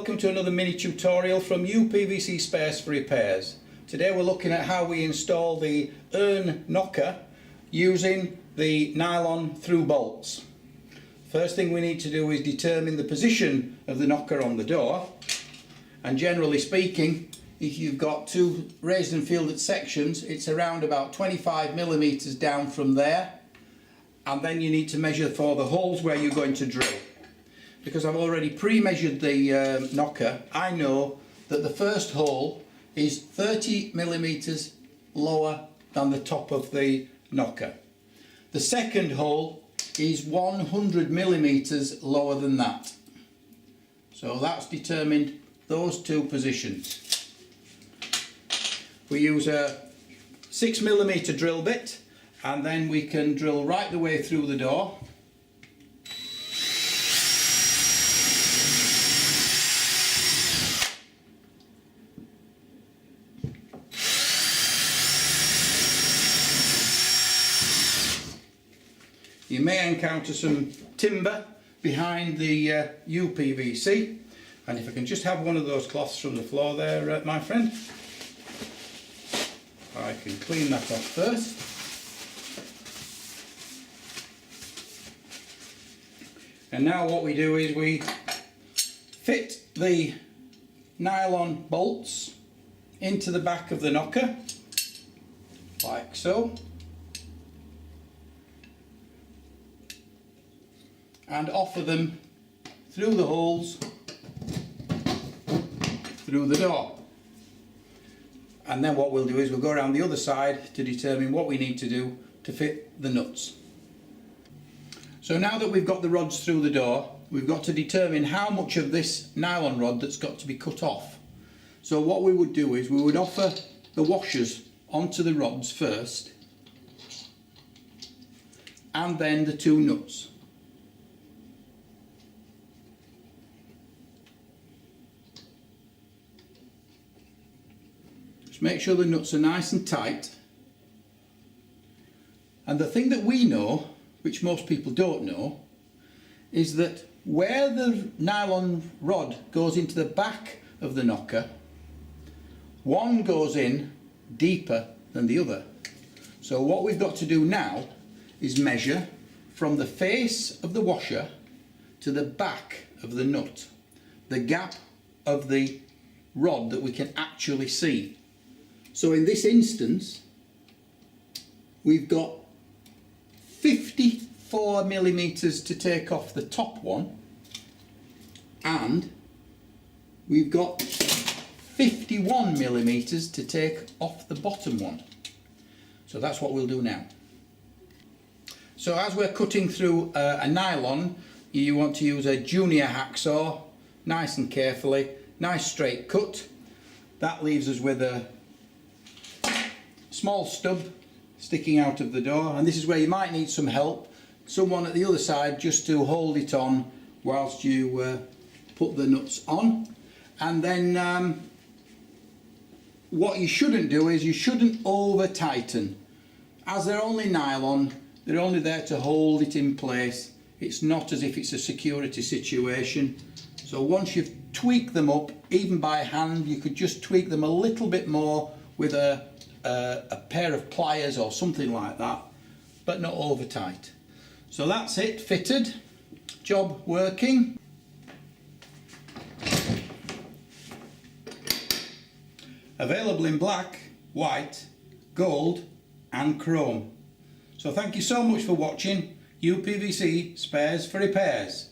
welcome to another mini tutorial from Upvc Spares for Repairs. Today we're looking at how we install the urn knocker using the nylon through bolts. First thing we need to do is determine the position of the knocker on the door, and generally speaking, if you've got two raised and fielded sections, it's around about 25mm down from there, and then you need to measure for the holes where you're going to drill. Because I've already pre-measured the knocker, I know that the first hole is 30mm lower than the top of the knocker. The second hole is 100mm lower than that. So that's determined those two positions. We use a 6mm drill bit, and then we can drill right the way through the door. You may encounter some timber behind the UPVC, and if I can just have one of those cloths from the floor there, my friend. I can clean that off first. And now what we do is we fit the nylon bolts into the back of the knocker, like so. And offer them through the holes through the door. And then what we'll do is we'll go around the other side to determine what we need to do to fit the nuts. So now that we've got the rods through the door, we've got to determine how much of this nylon rod that's got to be cut off. So what we would do is we would offer the washers onto the rods first, and then the two nuts. Make sure the nuts are nice and tight. And the thing that we know, which most people don't know, is that where the nylon rod goes into the back of the knocker, one goes in deeper than the other. So what we've got to do now is measure from the face of the washer to the back of the nut, the gap of the rod that we can actually see. So in this instance, we've got 54mm to take off the top one, and we've got 51mm to take off the bottom one. So that's what we'll do now. So as we're cutting through a nylon, you want to use a junior hacksaw, nice and carefully, nice straight cut. That leaves us with a small stub sticking out of the door, and this is where you might need some help, someone at the other side just to hold it on whilst you put the nuts on. And then what you shouldn't do is you shouldn't over tighten. As they're only nylon, they're only there to hold it in place. It's not as if it's a security situation. So once you've tweaked them up, even by hand, you could just tweak them a little bit more with a pair of pliers or something like that, but not over tight. So that's it, fitted, job working. Available in black, white, gold and chrome. So thank you so much for watching Upvc Spares for Repairs.